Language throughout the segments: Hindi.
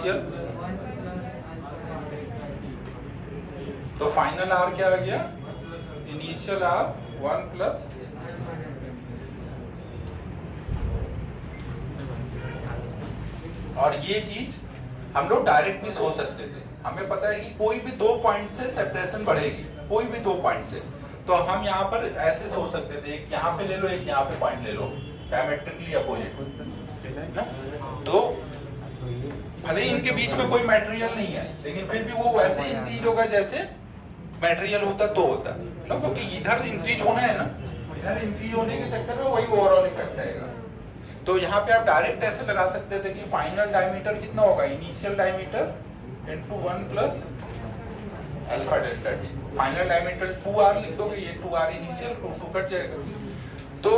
इनिशियल, तो फाइनल आर क्या आ गया, इनिशियल आर 1 प्लस और ये चीज हम लोग डायरेक्ट भी सोच सकते थे। हमें पता है कि कोई भी 2 पॉइंट से सेपरेशन बढ़ेगी, कोई भी 2 पॉइंट से, तो हम यहाँ पर ऐसे सोच सकते थे, एक यहाँ पे ले लो, एक यहाँ पे पॉइंट ले लो, डायमेट्रिकली अपोजिट ना। तो भले ही इनके बीच में कोई मटेरियल नहीं है, लेकिन फिर भी वो वैसे इंक्रीज होगा जैसे मटेरियल होता तो होता ना, क्योंकि इधर इंक्रीज होना है ना, इधर इंक्रीज होने के चक्कर में वही ओवरऑल इफेक्ट आएगा। तो यहाँ पे आप डायरेक्ट ऐसे लगा सकते थे कि फाइनल डायमीटर कितना होगा, initial diameter into 1 plus alpha delta T. Final diameter 2r लिख दोगे, ये 2r इनिशियल 2 कट जाएगा। तो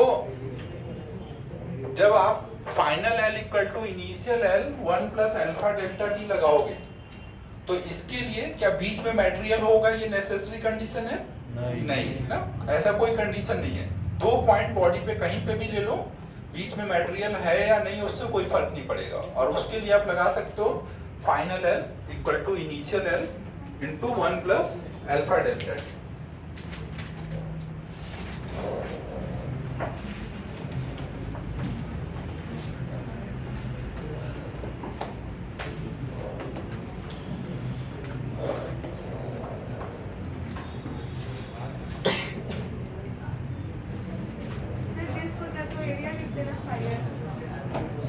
जब आप final L equal to initial L 1 plus alpha delta T लगाओगे, तो इसके लिए क्या बीच में मटेरियल होगा, ये नेसेसरी कंडीशन है? नहीं ना, ऐसा कोई कंडीशन नहीं है। 2 पॉइंट बॉडी पे कहीं पे भी ले लो, बीच में मटेरियल है या नहीं उससे कोई फर्क नहीं पड़ेगा, और उसके लिए आप लगा सकते हो final L equal to initial L into 1 plus alpha delta T.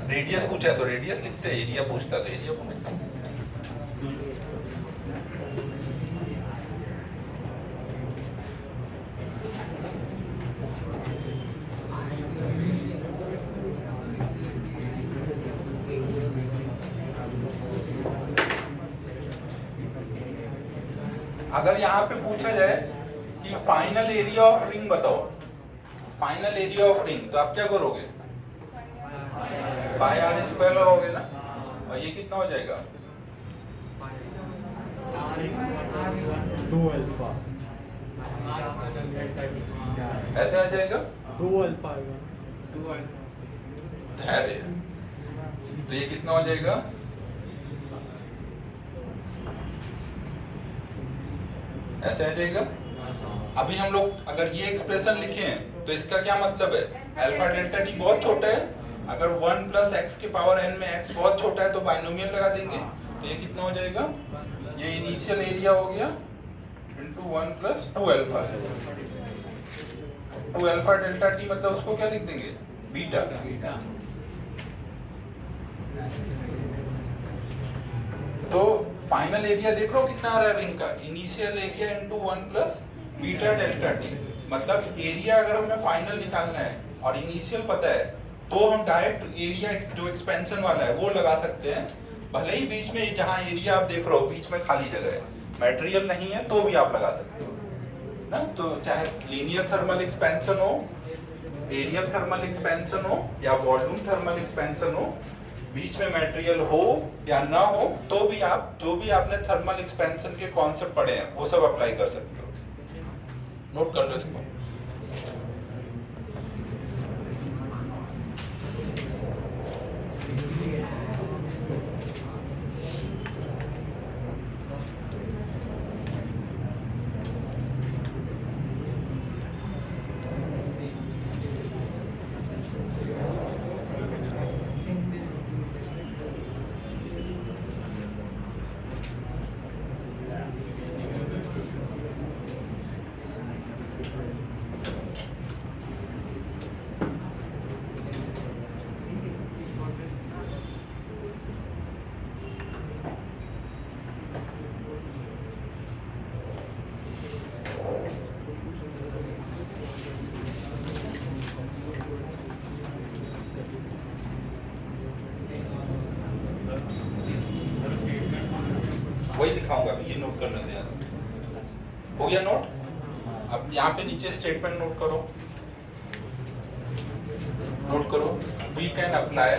Radius पूछा तो रेडियस लिखते हैं, एरिया पूछता तो एरिया पूछते हैं। अगर यहाँ पे पूछा जाए कि फाइनल एरिया ऑफ रिंग बताओ, फाइनल एरिया ऑफ रिंग, तो आप क्या करोगे, पाई आर स्क्वायर लगाओगे ना, और ये कितना हो जाएगा, 2 अल्फा, ऐसे आ जाएगा 2 अल्फा धैर्य, तो ये कितना हो जाएगा, ऐसे आ जाएगा। अभी हम लोग अगर ये एक्सप्रेशन लिखे हैं तो इसका क्या मतलब है, अल्फा डेल्टा टी बहुत छोटा है, अगर 1 प्लस एक्स के पावर n में x बहुत छोटा है तो बाइनोमियल लगा देंगे, तो ये कितना हो जाएगा, ये इनिशियल एरिया हो गया into 1 plus 2 alpha, 2 alpha delta T मतलब उसको क्या लिख देंगे, बीटा। तो फाइनल एरिया देख लो कितना आ रहा है रिंग का, initial area into 1 plus beta delta T, मतलब एरिया अगर हमें फाइनल निकालना है और इनिशियल पता है, तो हम डायरेक्ट एरिया जो एक्सपेंशन वाला है वो लगा सकते हैं, भले ही बीच में जहां एरिया आप देख रहे हो बीच में खाली जगह है, मटेरियल नहीं है, तो भी आप लगा सकते हो ना। तो चाहे लीनियर थर्मल एक्सपेंशन हो, एरियल थर्मल एक्सपेंशन हो या वॉल्यूम थर्मल एक्सपेंशन हो, बीच में मटेरियल हो या ना हो, तो भी आप जो भी आपने थर्मल एक्सपेंशन के कॉन्सेप्ट पढ़े हैं वो सब अप्लाई कर सकते हो। नोट कर लो इसको। वही दिखाऊंगा अभी, ये नोट कर लेते हैं। हो गया नोट? अब यहाँ पे नीचे स्टेटमेंट नोट करो, नोट करो। We can apply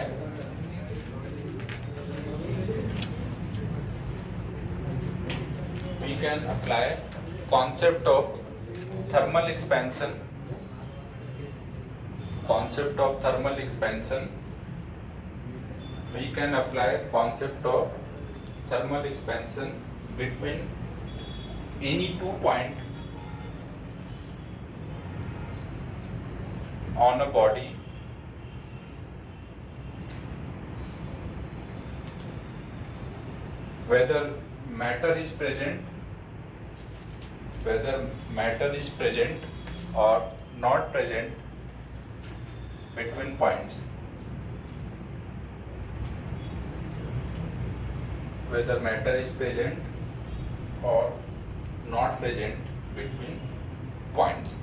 concept of thermal expansion, we can apply concept of thermal expansion between any 2 point on a body whether matter is present or not present between points, whether matter is present or not present between points.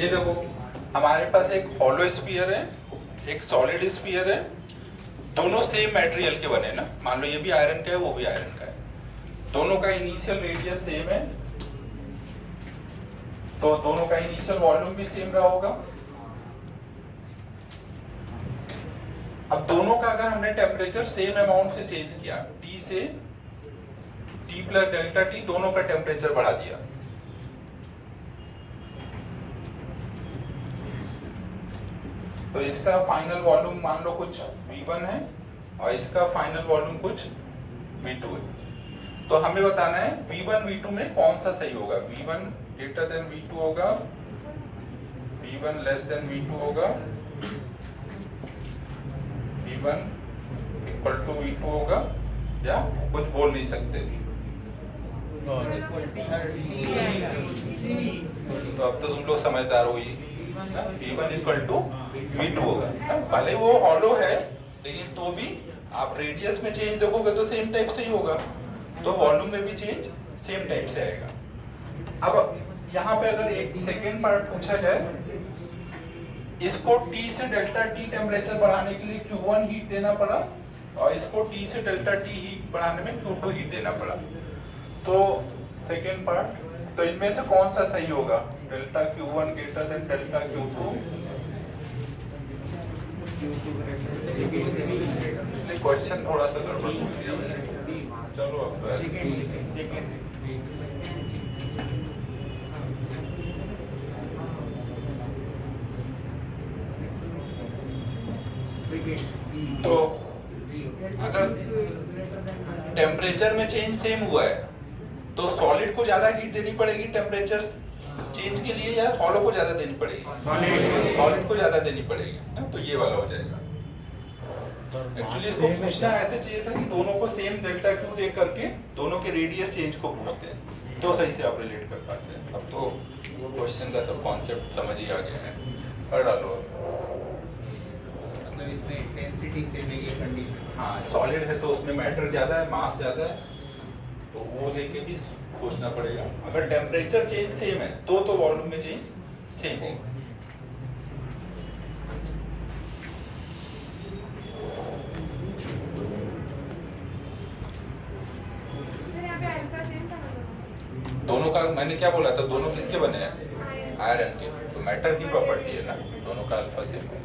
ये देखो हमारे पास एक हॉलो स्फीयर है, एक सॉलिड स्फीयर है, दोनों सेम मटेरियल के बने ना। मान लो ये भी आयरन का है, वो भी आयरन का है, दोनों का इनिशियल रेडियस सेम है, तो दोनों का इनिशियल वॉल्यूम भी सेम रहा होगा। अब दोनों का अगर हमने टेम्परेचर सेम अमाउंट से चेंज किया, T से T प्लस डेल्टा T, दोनों का टेम्परेचर बढ़ा दिया, तो इसका फाइनल वॉल्यूम मान लो कुछ V1 है और इसका फाइनल वॉल्यूम कुछ V2 है। तो हमें बताना है V1 V2 में कौन सा सही होगा। V1 ग्रेटर देन V2 होगा, V1 लेस देन V2 होगा, V1 इक्वल टू V2 होगा, या कुछ बोल नहीं सकते। तो अब तो तुम लोग समझदार हो ही। V1 इक्वल टू V2 होगा, भले वो हॉलो है लेकिन तो भी आप रेडियस में चेंज देखोगे तो सेम टाइप से ही होगा, तो वॉल्यूम में भी चेंज सेम टाइप से आएगा। अब यहाँ पे अगर एक सेकेंड पार्ट पूछा जाए, इसको T से डेल्टा T टेम्परेचर बढ़ाने के लिए Q1 हीट देना पड़ा और इसको T से डेल्टा T हीट बढ़ाने में Q2 हीट देना पड़ा। तो सेकेंड पार्ट, तो इनमें से कौन सा सही होगा? Delta Q1 greater than delta Q2। Question थोड़ा सा गड़बड़ हो गया मैंने। चलो अब तो अगर टेम्परेचर में चेंज सेम हुआ है तो सॉलिड को ज्यादा हीट देनी पड़ेगी टेम्परेचर चेंज के लिए, या हॉलो को ज्यादा देनी पड़ेगी? सॉलिड को ज्यादा देनी पड़ेगी ना, तो ये वाला हो जाएगा। एक्चुअली इसको पूछना ऐसे चाहिए था कि दोनों को सेम डेल्टा क्यू दे करके दोनों के रेडियस चेंज को पूछते हैं, तो सही से आप रिलेट कर पाते हैं। अब तो क्वेश्चन का सब कॉन्सेप्ट समझ ही आ गया है, कर डालो। मतलब इसमें इंटेंसिटी से भी ये कंडीशन, हाँ सॉलिड है तो उसमें मैटर ज्यादा है, मास ज्यादा है, तो वो लेके भी सोचना पड़ेगा। अगर टेम्परेचर चेंज सेम है तो वॉल्यूम में चेंज सेम होगा। दोनों का मैंने क्या बोला था, दोनों किसके बने हैं? आयरन के, तो मैटर की प्रॉपर्टी है ना, दोनों का अल्फा सेम है।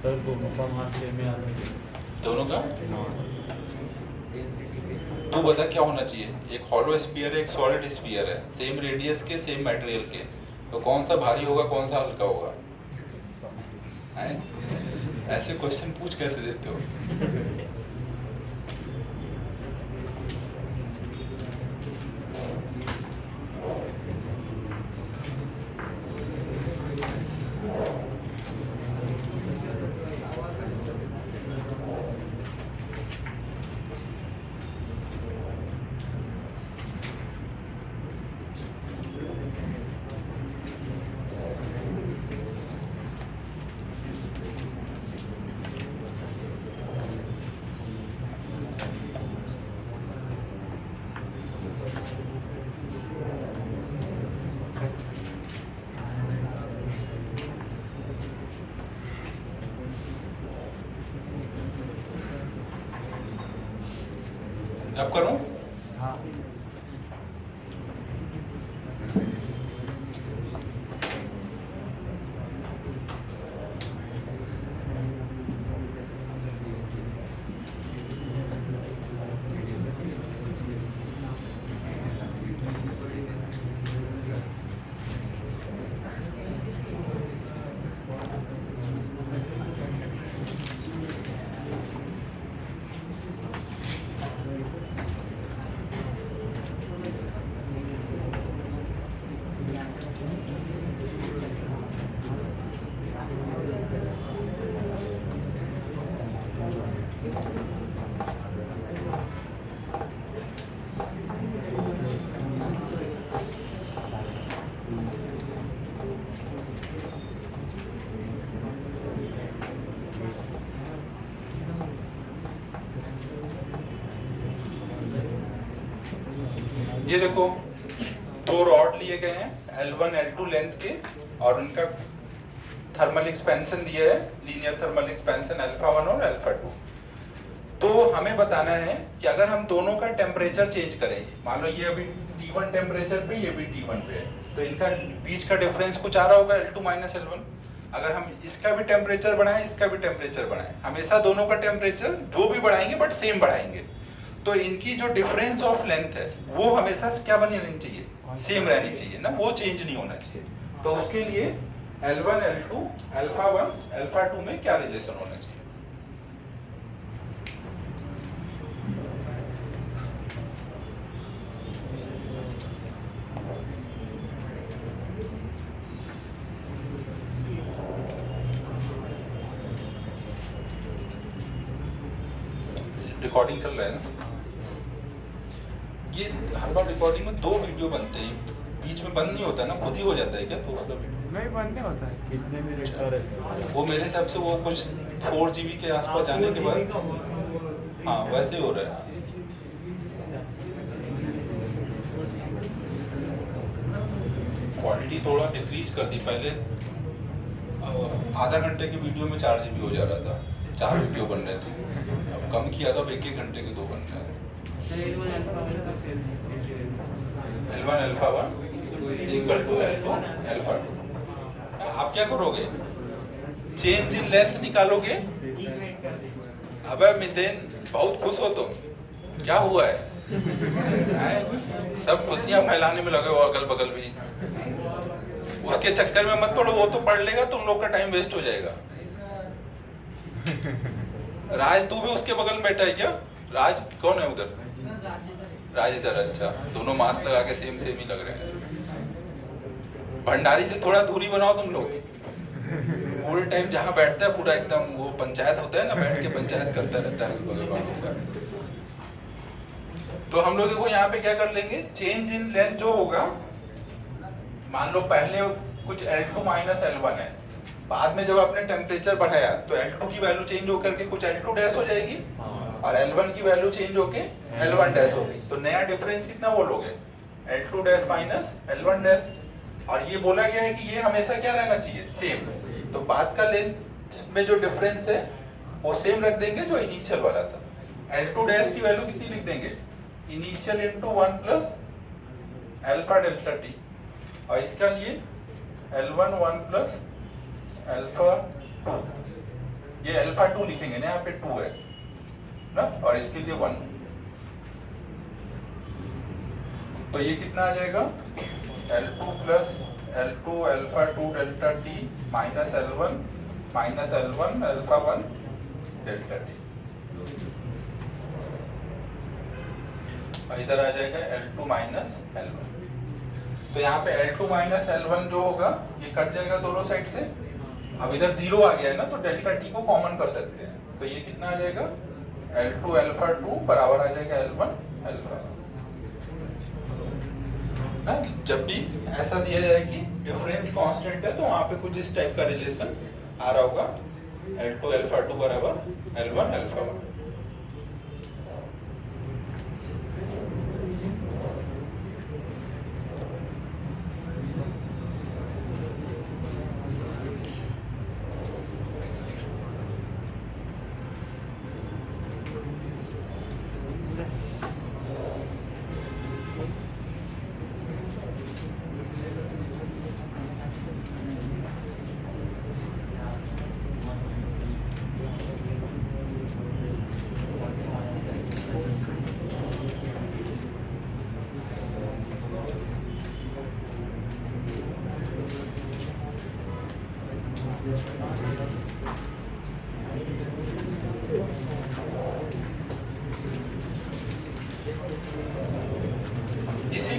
सर दोनों का मास सेम है, दोनों का तो बता क्या होना चाहिए? एक हॉलो स्फीयर है, एक सॉलिड स्फीयर है, सेम रेडियस के, सेम मटेरियल के, तो कौन सा भारी होगा, कौन सा हल्का होगा? ऐसे क्वेश्चन पूछ कैसे देते हो? अब करूं? हाँ ये देखो दो रॉड लिए गए हैं L1 L2 लेंथ के और उनका थर्मल एक्सपेंशन दिया है लीनियर थर्मल एक्सपेंशन α1 और α2। तो हमें बताना है कि अगर हम दोनों का टेम्परेचर चेंज करेंगे, मान लो ये अभी T1 टेम्परेचर पे, ये भी T1 पे है, तो इनका बीच का डिफरेंस कुछ आ रहा होगा L2 - L1। अगर हम इसका भी टेम्परेचर बढ़ाएं, इसका भी टेम्परेचर बढ़ाएं, हमेशा दोनों का टेम्परेचर जो भी बढ़ाएंगे बट सेम बढ़ाएंगे, तो इनकी जो डिफरेंस ऑफ लेंथ है वो हमेशा क्या बनी रहनी चाहिए, सेम रहनी चाहिए ना, वो चेंज नहीं होना चाहिए। तो उसके लिए L1 L2 α1 α2 में क्या रिलेशन होना चाहिए? रिकॉर्डिंग चल रहा है ना? ये हर बार रिकॉर्डिंग में 2 वीडियो बनते हैं, बीच में बंद नहीं होता है ना, खुद ही हो जाता है क्या दूसरा वीडियो? नहीं बंद नहीं होता है। कितने मिनट का रहता है? वो मेरे हिसाब से वो कुछ 4 GB के आसपास जाने के बाद, हाँ वैसे ही हो रहा है। क्वालिटी थोड़ा डिक्रीज कर दी, पहले आधा घंटे की वीडियो में 4 GB हो जा रहा था, 4 वीडियो बन रहे थे, अब कम किया था, 1-1 घंटे के 2 बन रहे हैं। L1 α1 equal to L2 α2। आप क्या करोगे, चेंज इन लेंथ निकालोगे। अबे मिथेन बहुत खुश हो तुम, क्या हुआ है? सब खुशियां फैलाने में लगे हो अगल बगल भी, उसके चक्कर में मत पड़ो, वो तो पढ़ लेगा, तुम लोग का टाइम वेस्ट हो जाएगा। राज तू भी उसके बगल में बैठा है क्या? राज कौन है उधर? राज इधर, अच्छा दोनों मास्क लगा के सेम ही लग रहे हैं। भंडारी से थोड़ा दूरी बनाओ तुम लोग, पूरे टाइम जहाँ बैठता है पूरा एकदम वो पंचायत होता है ना, बैठ के पंचायत करता रहता है बगल वालों के साथ। तो हम लोग देखो यहाँ पे क्या कर लेंगे, चेंज इन लेंथ जो होगा, मान लो पहले कुछ L2 - L1 है, बाद में जब आपने टेम्परेचर बढ़ाया तो L2 की वैल्यू चेंज होकर के कुछ L2 डैश हो जाएगी और L1 की वैल्यू चेंज होके L1 डैश होगी। तो नया डिफरेंस कितना बोलोगे, L2 डैश - L1 डैश। और ये बोला गया है कि ये हमेशा क्या रहना चाहिए, सेम। तो बाद का लेंथ में जो डिफरेंस है वो सेम रख देंगे जो इनिशियल वाला था। L2 डैश की वैल्यू कितनी लिख देंगे, initial into 1 plus alpha delta T, और इसका लिए L1 1 प्लस अल्फा, ये α2 लिखेंगे ना, यहाँ पे 2 है ना, और इसके लिए 1। तो ये कितना आ जाएगा, L2 plus L2 α2 delta T minus L1 α1 delta T, और इधर आ जाएगा L2 - L1। तो यहाँ पे L2 - L1 जो होगा ये कट जाएगा दोनों साइड से। अब इधर 0 आ गया है ना, तो डेल्टा टी को कॉमन कर सकते हैं, तो ये कितना आ जाएगा, L2 α2 बराबर आ जाएगा L1 α। ना जब भी ऐसा दिया जाए कि डिफरेंस कांस्टेंट है तो वहाँ पे कुछ इस टाइप का रिलेशन आ रहा होगा, L2 α2 बराबर L1 α1। इसी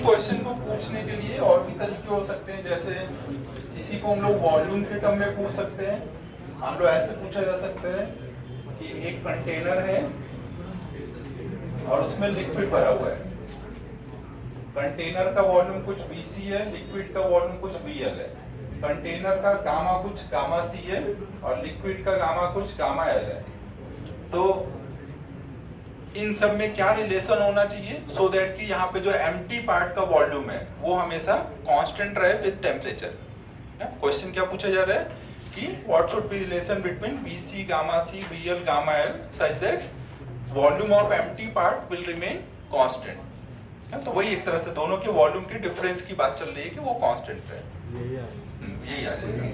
क्वेश्चन को पूछने के लिए और भी तरीके हो सकते हैं, जैसे इसी को हम लोग वॉल्यूम के टर्म में पूछ सकते हैं। हम लोग ऐसे पूछा जा सकता है कि एक कंटेनर है और उसमें लिक्विड भरा हुआ है। कंटेनर का वॉल्यूम कुछ BC है, लिक्विड का वॉल्यूम कुछ BL है। कंटेनर का गामा कुछ गामा C है और लिक्विड का गामा कुछ गामा L है। तो इन सब में क्या रिलेशन होना चाहिए सो दैट कि यहाँ पे जो एम्प्टी पार्ट का वॉल्यूम है वो हमेशा कांस्टेंट रहे विद टेम्परेचर। क्वेश्चन क्या पूछा जा रहा है कि what should be relation between BC gamma C BL gamma L such that volume of empty part will remain constant. तो वही एक तरह से दोनों के वॉल्यूम के डिफरेंस की बात चल रही है कि वो कांस्टेंट रहे। यही आ जाएगा।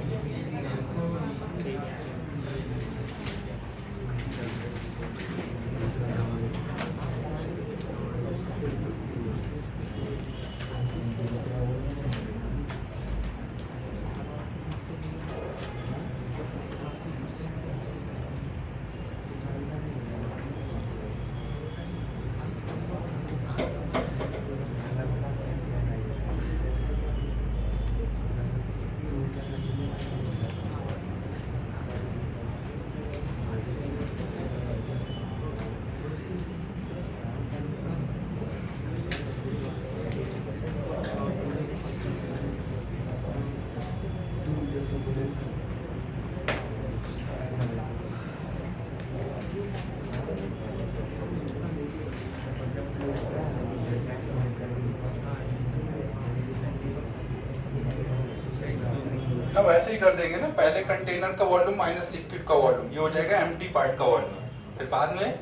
अब ऐसे ही कर देंगे ना, पहले कंटेनर का वॉल्यूम माइनस लिक्विड का वॉल्यूम, ये हो जाएगा एम्प्टी पार्ट का वॉल्यूम। फिर बाद में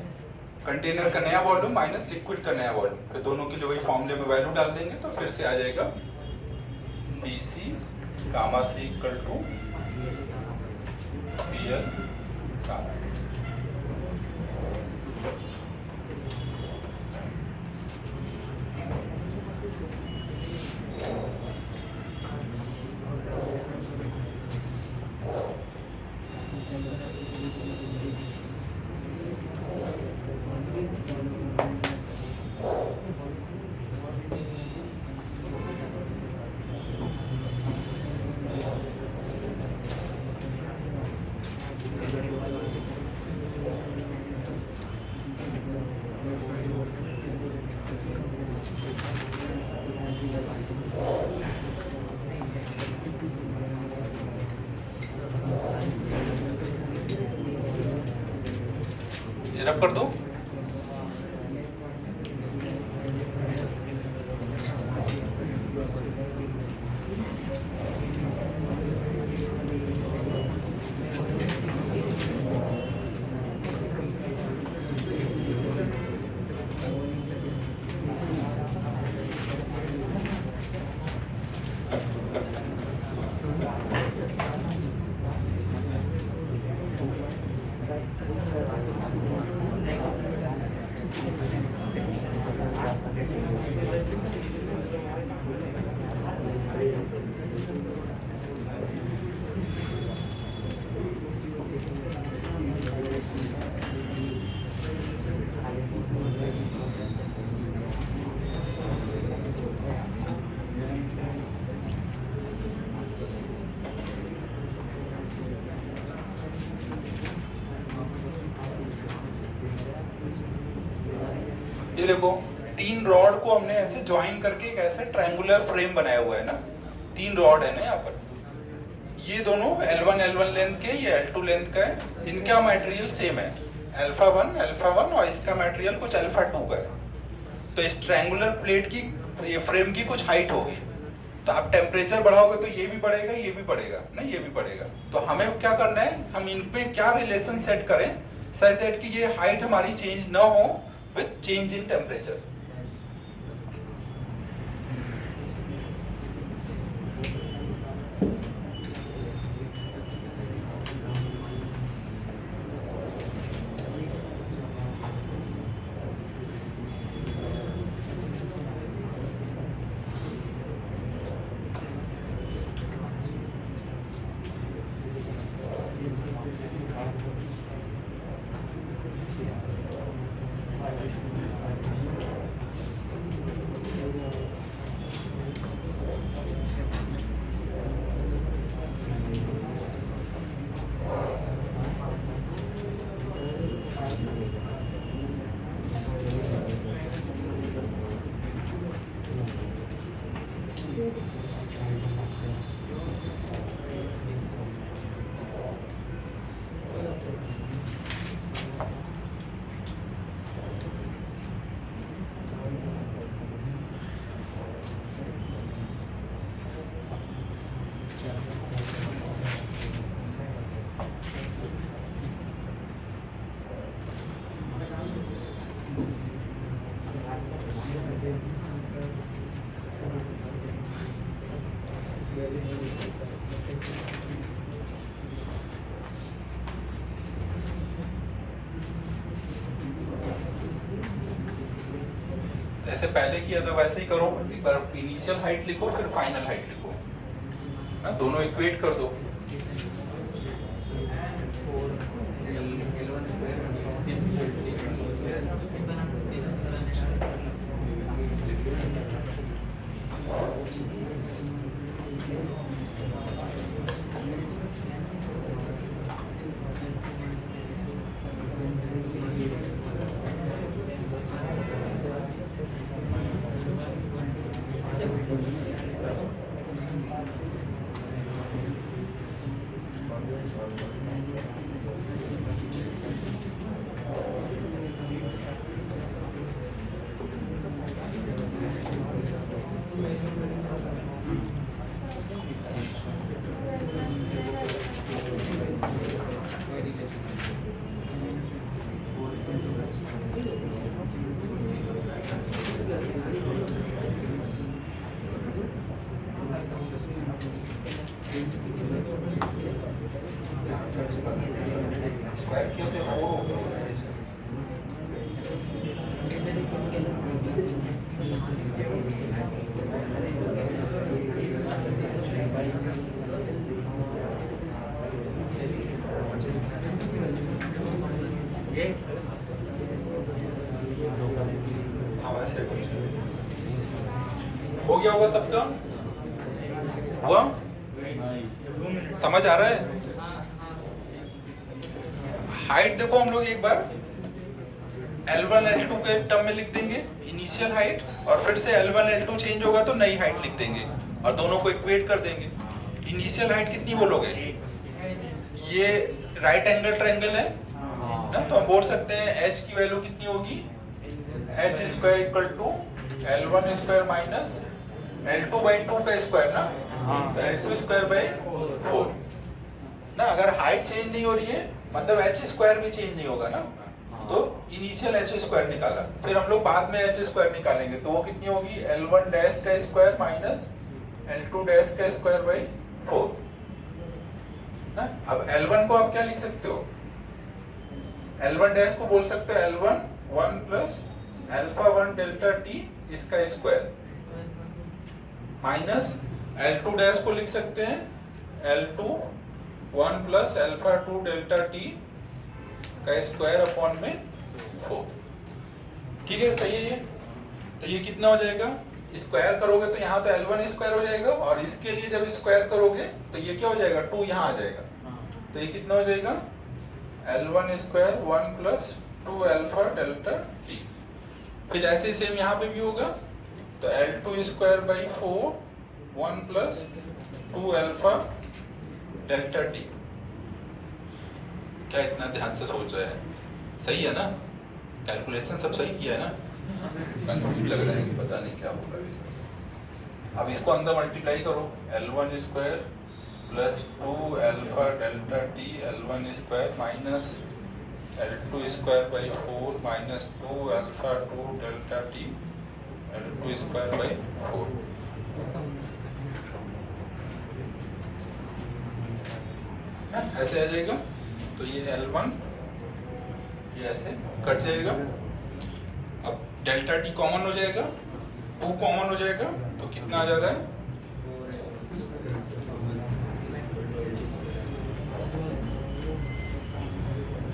कंटेनर का नया वॉल्यूम माइनस लिक्विड का नया वॉल्यूम, फिर दोनों के लिए वही फॉर्मूले में वैल्यू डाल देंगे तो फिर से आ जाएगा BC gamma C equal to BL gamma. ये रब कर दो। ये देखो तीन रॉड को हमने ऐसे ज्वाइन करके एक ऐसे ट्रायंगुलर फ्रेम बनाया हुआ है ना, तीन रॉड है ना यहाँ पर। ये दोनों L1 लेंथ के, ये L2 लेंथ का है। इनका मटेरियल सेम है, अल्फा 1 और इसका मटेरियल कुछ अल्फा 2 का है। तो इस ट्रायंगुलर प्लेट की, ये फ्रेम की कुछ हाइट होगी, तो आप टेम्परेचर बढ़ाओगे तो ये भी बढ़ेगा, ये भी बढ़ेगा ना, ये भी बढ़ेगा। तो हमें क्या करना है, हम इन पे क्या रिलेशन सेट करें सच दैट कि ये हाइट हमारी चेंज ना हो विद चेंज इन टेम्परेचर। जैसे पहले किया था वैसे ही करो, एक बार इनिशियल हाइट लिखो फिर फाइनल हाइट लिखो ना, दोनों इक्वेट कर दो। स्क्वायर किया तो 4 हो गया। हाँ वैसे कुछ हो गया होगा सबका, हुआ समझ आ रहा है? हाइट देखो हम लोग एक बार L1 L2 के टर्म में लिख देंगे इनिशियल हाइट, और फिर से L1 L2 चेंज होगा तो नई हाइट लिख देंगे और दोनों को इक्वेट कर देंगे। इनिशियल हाइट कितनी बोलोगे? ये राइट एंगल ट्रायंगल है ना, तो हम बोल सकते हैं h की वैल्यू कितनी होगी, h square equal to L1 square minus L2 by 2 का स्क्वायर ना, तो L2 स्क्वायर बाई 4 ना। अगर हाइट चेंज नहीं हो रही है मतलब h स्क्वायर भी चेंज नहीं होगा ना, तो इनिशियल h स्क्वायर निकाला, फिर हम लोग बाद में h स्क्वायर निकालेंगे, तो वो कितनी होगी L1 डैश का स्क्वायर माइनस L2 डैश का स्क्वायर बाई 4 ना। अब L1 को आप क्या लिख सकते हो, L1 डैश को बोल सकते हो L1 1 plus alpha 1 delta t इसका स्क्वायर माइनस L2 डैश को लिख सकते हैं L2 1 plus alpha 2 delta t का स्क्वायर अपॉन में 4। ठीक है, सही है ये। तो ये कितना हो जाएगा, स्क्वायर करोगे तो यहाँ तो L1 स्क्वायर हो जाएगा, और इसके लिए जब स्क्वायर करोगे तो ये क्या हो जाएगा 2 यहाँ आ जाएगा, तो ये कितना हो जाएगा L1 square 1 plus 2 alpha delta t। फिर ऐसे ही सेम यहाँ पे भी होगा, तो L2 square by 4 1 plus 2 alpha delta t। क्या इतना ध्यान से सोच रहे हैं? सही है ना, कैलकुलेशन सब सही किया है ना? कंफ्यूज लग रहा है कि पता नहीं क्या होगा। अब इसको अंदर मल्टीप्लाई करो, L1 square plus 2 alpha delta t L1 square minus L2 square by 4 minus 2 alpha 2 delta t L2 square by 4। ऐसे आ जाएगा, तो ये L1 ये ऐसे कट जाएगा। अब डेल्टा t कॉमन हो जाएगा, 2 कॉमन हो जाएगा, तो कितना आ जा रहा है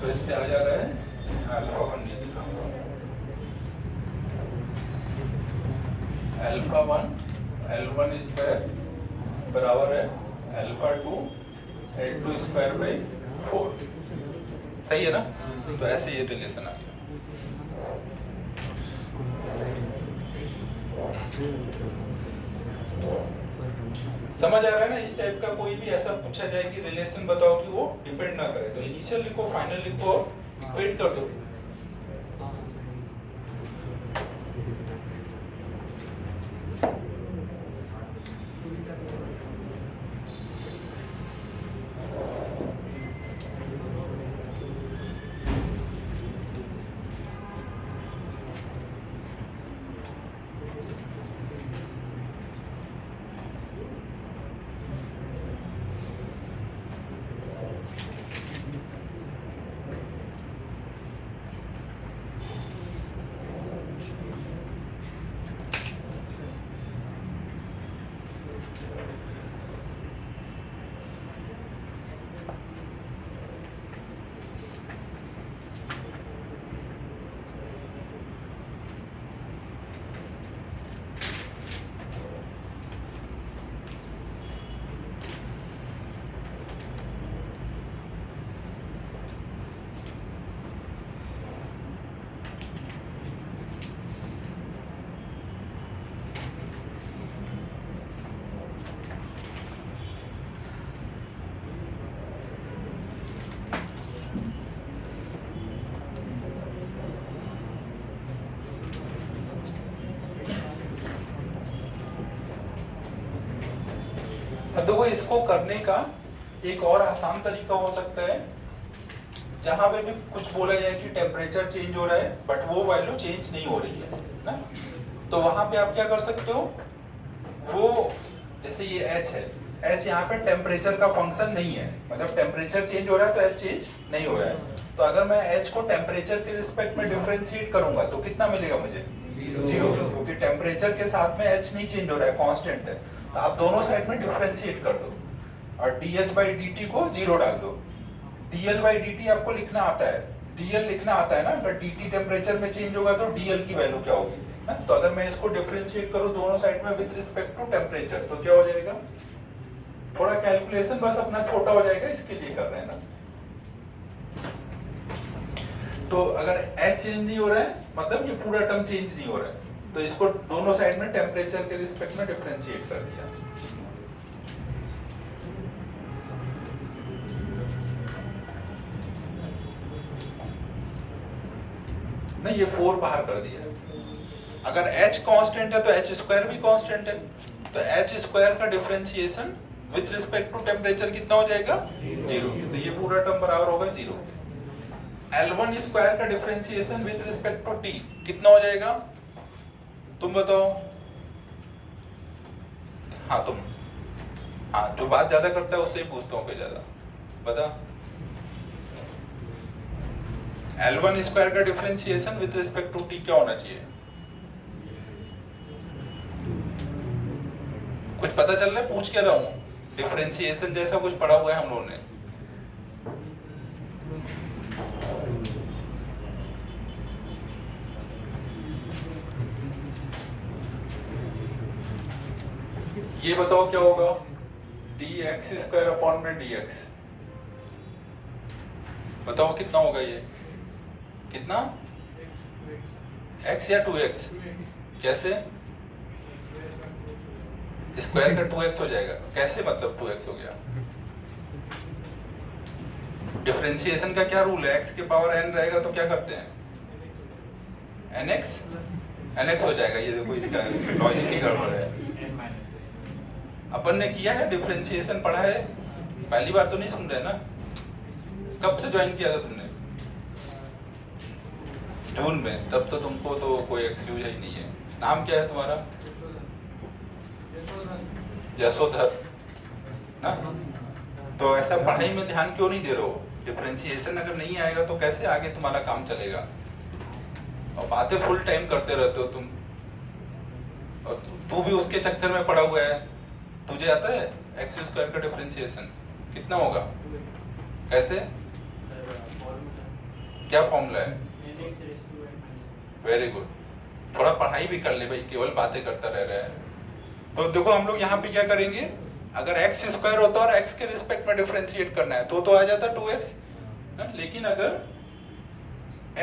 तो इससे आ जा रहा है अल्फा 1 L1 स्क्वायर बराबर है अल्फा 2 L2 स्क्वायर बाई 4। सही है ना, तो ऐसे ये रिलेशन आ गया। समझ आ रहा है ना? इस टाइप का कोई भी ऐसा पूछा जाए कि रिलेशन बताओ कि वो डिपेंड ना करे, तो इनिशियल लिखो फाइनल लिखो इक्वेट कर दो। इसको करने का एक और आसान तरीका हो सकता है, जहां पे भी कुछ बोला जाए कि टेम्परेचर चेंज हो रहा है बट वो वैल्यू चेंज नहीं हो रही है ना, तो वहां पे आप क्या कर सकते हो, वो जैसे ये h है, h यहाँ पे टेम्परेचर का फंक्शन नहीं है, मतलब टेम्परेचर चेंज हो रहा है तो h चेंज नहीं हो रहा है। तो अगर मैं h को टेम्परेचर के रिस्पेक्ट में डिफरेंशिएट करूंगा तो कितना मिलेगा मुझे, जीरो, क्योंकि टेम्परेचर के साथ में h नहीं चेंज हो रहा है, कांस्टेंट है। तो आप दोनों साइड में डिफरेंशिएट कर दो और ds/dt को जीरो डाल दो। dl/dt आपको लिखना आता है, dl लिखना आता है ना, अगर dt टेम्परेचर में चेंज होगा तो dl की वैल्यू क्या होगी ना। तो अगर मैं इसको डिफरेंशिएट करूं दोनों साइड में विद रिस्पेक्ट टू टेम्परेचर तो क्या हो जाएगा, थोड़ा कैलकुलेशन बस अपना छोटा हो जाएगा, इसके लिए कर रहे हैं ना। तो अगर h चेंज नहीं हो रहा है मतलब ये पूरा टर्म चेंज नहीं हो रहा है, तो इसको दोनों साइड में टेम्परेचर के रिस्पेक्ट में डिफरेंशिएट कर दिया। नहीं, ये 4 बाहर कर दिया। अगर h कांस्टेंट है तो h स्क्वायर भी कांस्टेंट है, तो h स्क्वायर का differentiation with respect to temperature कितना हो जाएगा, 0। तो ये पूरा टर्म बराबर होगा 0 के। L1 स्क्वायर का differentiation with respect to t कितना हो जाएगा, तुम बताओ। हाँ तुम, हाँ जो बात ज्यादा करता है उससे ही पूछता हूँ, कोई ज्यादा बता। L1 स्क्वायर का differentiation with respect to t क्या होना चाहिए, कुछ पता चल रहा है, पूछ के रहा हूँ, डिफरेंशिएशन जैसा कुछ पढ़ा हुआ है हम लोगों ने। ये बताओ क्या होगा, dx स्क्वायर अपॉन में dx, बताओ कितना होगा ये, कितना, x या 2x, कैसे, स्क्वायर का 2x हो जाएगा, कैसे मतलब 2x हो गया। डिफरेंशिएशन का क्या रूल है, x के पावर n रहेगा तो क्या करते हैं, nx हो जाएगा। ये देखो इसका लॉजिक ही गड़बड़ है। अपन ने किया है डिफरेंशिएशन, पढ़ा है, पहली बार तो नहीं सुन रहे ना, कब से ज्वाइन किया था तुमने, जून में, तब तो तुमको तो कोई एक्सक्यूज ही नहीं है। नाम क्या है तुम्हारा, यशोधर ना। तो ऐसा पढ़ाई में ध्यान क्यों नहीं दे रहे हो, डिफरेंशिएशन अगर नहीं आएगा तो कैसे आगे तुम्हारा काम चलेगा, और बातें फुल टाइम करते रहते हो तुम, और तू भी उसके चक्कर में पड़ा हुआ है। तुझे आता है एक्स स्क्वायर का डिफरेंशिएशन कितना होगा, कैसे, क्या फॉर्मूला है, वेरी गुड, थोड़ा पढ़ाई भी कर ले भाई, केवल बातें करता रह रहा है। तो देखो हम लोग यहाँ पे क्या करेंगे, अगर एक्स स्क्वायर होता और एक्स के रिस्पेक्ट में डिफरेंशिएट करना है तो आ जाता 2x, लेकिन अगर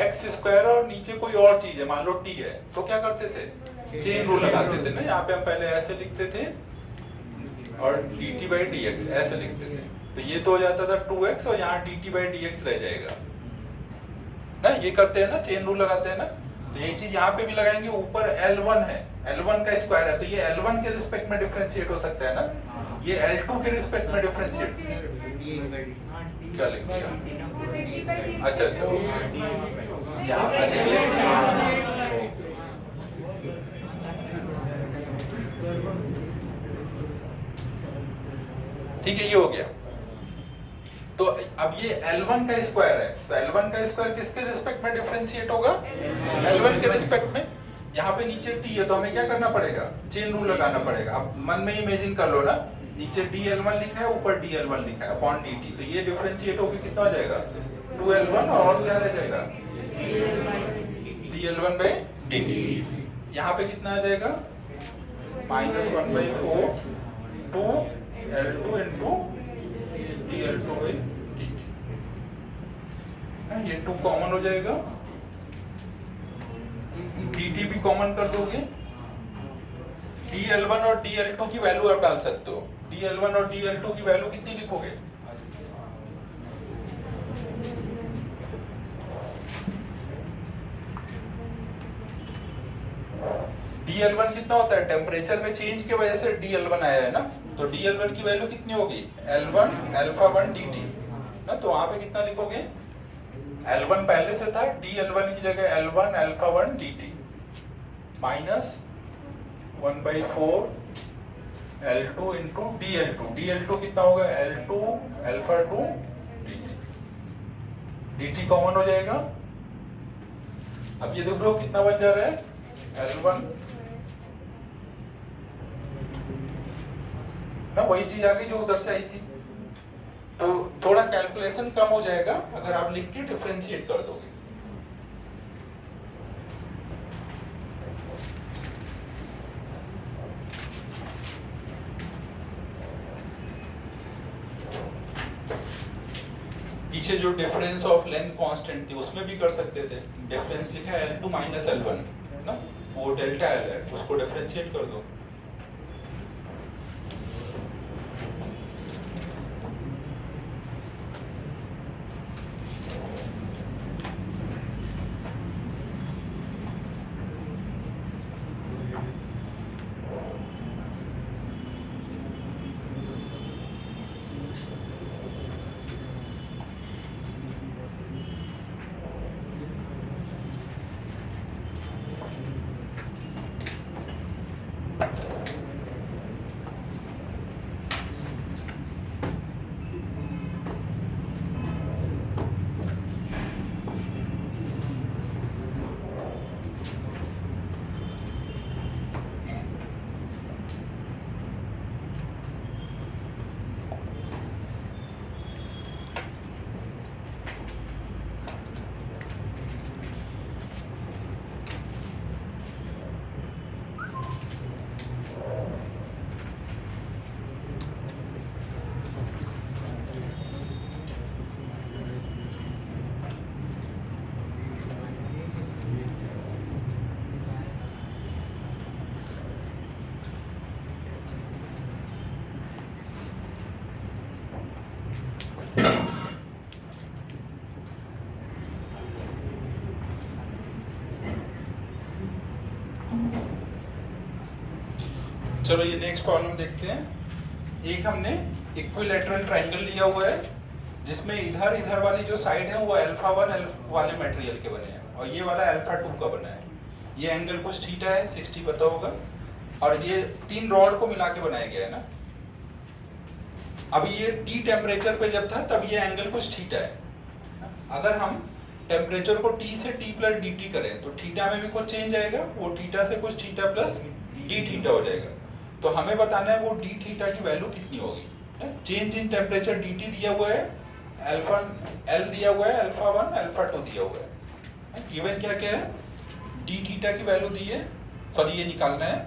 एक्स स्क्वायर और नीचे कोई और चीज है, मान लो t है, तो क्या करते थे, चेन रूल लगाते थे ना। यहाँ पे हम पहले ऐसे लिखते थे और dt/dx ऐसे लिखते थे, तो ये तो हो जाता था 2x और यहाँ dt/dx रह जाएगा ना। ये करते हैं ना, चेन रूल लगाते हैं ना। तो ये चीज यहाँ पे भी लगाएंगे, ऊपर L1 है, L1 का स्क्वायर है, तो ये L1 के रिस्पेक्ट में डिफरेंशिएट हो सकता है ना, ये L2 के रिस्पेक्ट में डिफरेंशिएट क्या लिख दिया, अच्छा यहाँ ठीक है, ये हो गया। तो अब ये L1 का स्क्वायर है, तो L1 का स्क्वायर किसके रिस्पेक्ट में डिफरेंशिएट होगा, L1 के रिस्पेक्ट में। यहाँ पे नीचे t है तो हमें क्या करना पड़ेगा, चेन रूल लगाना पड़ेगा। अब मन में इमेजिन कर लो ना, नीचे dl1 लिखा है, ऊपर dl1 लिखा है अपॉन dt, तो ये डिफरेंशिएट होकर कितना हो जाएगा, 2l1 और क्या रह जाएगा, dl1/dt। यहाँ पे कितना आ जाएगा, -1/4 2l2 into dl2/dt। ये 2 कॉमन हो जाएगा, dt भी कॉमन कर दोगे, dl1 और dl2 की वैल्यू आप डाल सकते हो। dl1 और dl2 की वैल्यू कितनी लिखोगे, dl1 कितना होता है, टेम्परेचर में चेंज की वजह से dl1 आया है ना, तो dl1 की वैल्यू कितनी होगी, L1 अल्फा 1 dt ना। तो वहां पे कितना लिखोगे, L1 पहले से था, dl1 की जगह L1 alpha 1 dt minus 1/4 L2 into dl2 कितना होगा, L2 अल्फा 2 dt कॉमन हो जाएगा। अब ये देख लो कितना बन जा रहा है, L1 ना, वही चीज आ गई जो उधर से आई थी। तो थोड़ा कैलकुलेशन कम हो जाएगा अगर आप लिख के डिफरेंशिएट कर दोगे। पीछे जो डिफरेंस ऑफ लेंथ कांस्टेंट थी उसमें भी कर सकते थे, डिफरेंस लिखा है L2 माइनस L1 ना, वो डेल्टा L है, उसको डिफरेंशिएट कर दो। चलो ये नेक्स्ट प्रॉब्लम देखते हैं। एक हमने इक्विलैटरल ट्रायंगल लिया हुआ है जिसमें इधर इधर वाली जो साइड है वो अल्फा 1 वाले मटेरियल के बने हैं और ये वाला अल्फा 2 का बना है। ये एंगल कुछ थीटा है, 60 पता होगा, और ये 3 रॉड को मिला के बनाया गया है ना। अभी ये T टेम्परेचर पे जब था तब ये एंगल कुछ थीटा है। अगर हम टेम्परेचर को T से T प्लस dt करें तो थीटा में भी कुछ चेंज आएगा, वो थीटा से कुछ थीटा प्लस d थीटा हो जाएगा। तो हमें बताना है वो d थीटा की वैल्यू कितनी होगी। चेंज इन टेम्परेचर dt दिया हुआ है, अल्फा L दिया हुआ है, अल्फा 1 अल्फा 2 दिया हुआ है। इवन क्या क्या है, d थीटा की वैल्यू दी है, सॉरी ये निकालना है,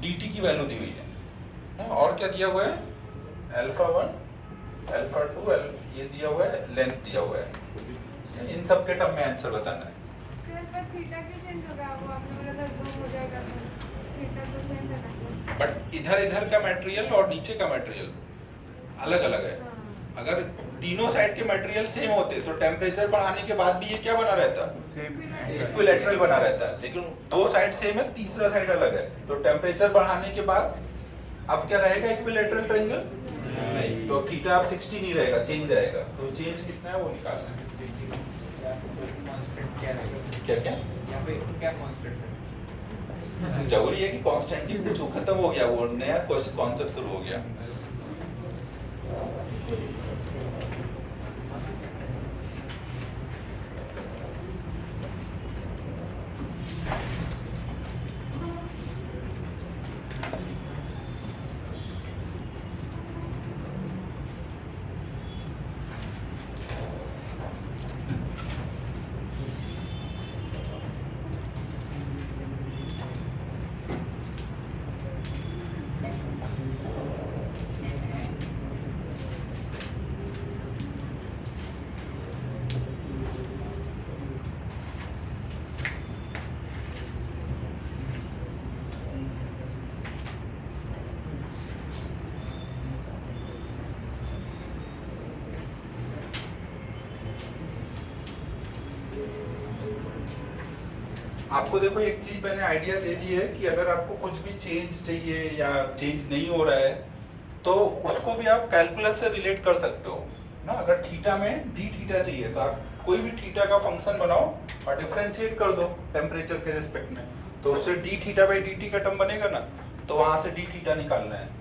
dt की वैल्यू दी हुई है, और क्या दिया हुआ है, अल्फा 1 अल्फा 2 ये दिया हुआ है, लेंथ दिया हुआ है। इन सब के टर्म में आंसर बताना है। बट इधर इधर का मटेरियल और नीचे का मटेरियल अलग अलग है। अगर तीनों साइड के मटेरियल सेम होते तो टेम्परेचर बढ़ाने के बाद भी ये क्या बना रहता, इक्विलैटरल बना रहता। लेकिन दो साइड सेम है, तीसरा साइड अलग है, तो टेम्परेचर बढ़ाने के बाद अब क्या रहेगा, इक्विलैटरल ट्रायंगल नहीं, तो थीटा अब 60 नहीं रहेगा, चेंज आएगा। तो चेंज कितना है वो निकालना है। क्या क्या यहाँ पे क्या कांस्टेंट है? जरूरी है कि कांस्टेंट ही कुछ खत्म हो गया, वो नया कॉन्सेप्ट शुरू हो गया। आपको देखो एक चीज मैंने आइडिया दे दी है कि अगर आपको कुछ भी चेंज चाहिए या चेंज नहीं हो रहा है तो उसको भी आप कैलकुलस से रिलेट कर सकते हो ना। अगर थीटा में डी थीटा चाहिए तो आप कोई भी थीटा का फंक्शन बनाओ और डिफरेंशिएट कर दो टेम्परेचर के रिस्पेक्ट में, तो उससे D theta by D T का टर्म बनेगा ना, तो वहां से डी थीटा निकालना है।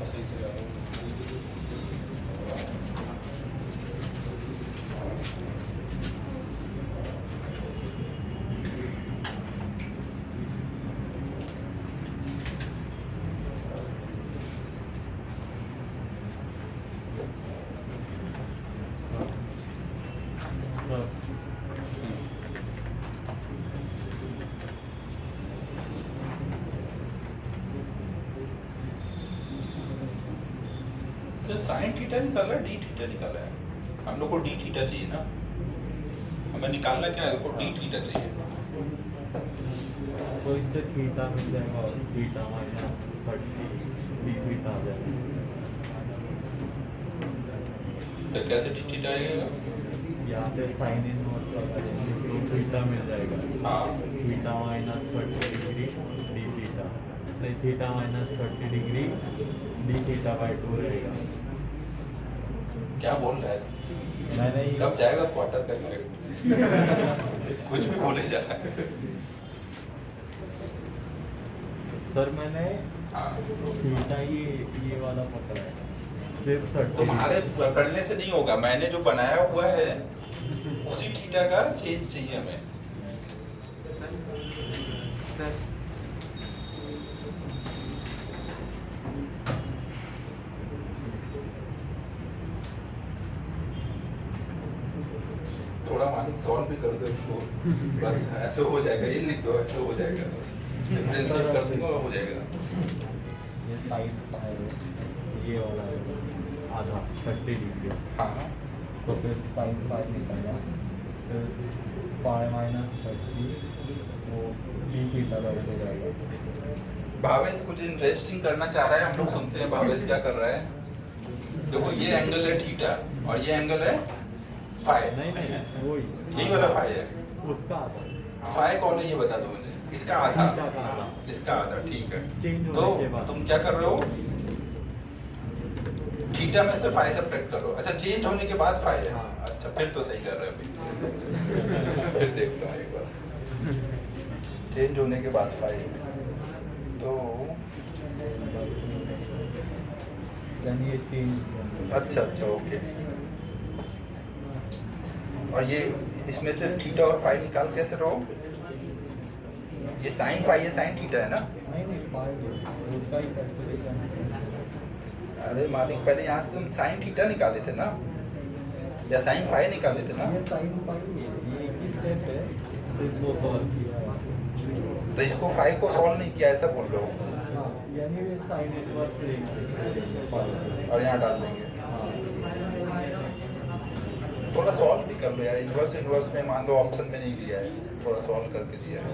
सही से साइन थीटा निकाला, डी थीटा निकाला है। हम लोग को डी थीटा चाहिए ना, हमें निकालना क्या है, डी थीटा चाहिए। तो इससे थीटा मिल जाएगा और थीटा माइनस 30 डी थीटा आ जाएगा। फिर कैसे डी थीटा आएगा? यहाँ से साइन इनवर्स लगाएंगे तो थीटा मिल जाएगा। हाँ, theta minus 30 degree D theta, तो theta minus 30 degree D theta by 2 रहेगा। क्या बोल रहा है? मैंने कब जाएगा क्वार्टर का इफेक्ट? कुछ भी बोले जा रहा है। सर मैंने हाँ, थीटा ये वाला पकड़ा है, सिर्फ 30 तुम्हारे पकड़ने से नहीं होगा, मैंने जो बनाया हुआ है उसी थीटा का चेंज चाहिए हमें। थोड़ा मालिक सॉल्व भी कर दो इसको, बस ऐसे हो जाएगा, ये लिख दो ऐसे हो जाएगा, डिफरेंशिएट कर दूंगा हो जाएगा। ये साइन है, ये वाला है आधा 30 डिग्री। हाँ, तो फिर साइन 5 निकलेगा, फिर 5 माइनस 30 वो डी थीटा बाई 2 जाएगा। भावेश कुछ इंटरेस्टिंग करना चाह रहा है, हम लोग सुनते हैं भावेश क्या कर रहा है। देखो ये एंगल है थीटा और ये एंगल है फाई। नहीं वही यही वाला फाई है। उसका आधा, फाई कौन है ये बता दो मुझे। इसका आधा, थीटा का आधा इसका आधा, ठीक है। चेंज तो होने के बाद तुम क्या कर रहे हो, थीटा में से फाई सब्ट्रैक्ट कर रहे हो। अच्छा, चेंज होने के बाद फाई है। हाँ। अच्छा, फिर तो सही कर रहे हो अभी। फिर देखता हूँ एक बार, चेंज होने के बाद फाई तो यानी ये चेंज। अच्छा अच्छा, ओके। और ये इसमें से थीटा और फाई निकाल कैसे रहो? ये साइन फाई है, साइन थीटा है ना? नहीं उसका ही कैलकुलेशन। अरे मालिक, पहले यहाँ से तुम साइन थीटा निकाले थे ना, या साइन फाई निकाले थे ना? ये साइन फाई है, ये एक ही स्टेप है, सिर्फ वो सॉल्व किया है। तो इसको फाई को सॉल्व नहीं किया, ऐसा बोल रहे हो? हाँ, यानी वे साइन इनवर्स लेंगे और यहाँ डाल देंगे। हाँ, थोड़ा सॉल्व भी कर लो यार, इन्वर्स इन्वर्स में मान लो ऑप्शन में नहीं दिया है, थोड़ा सॉल्व करके दिया है।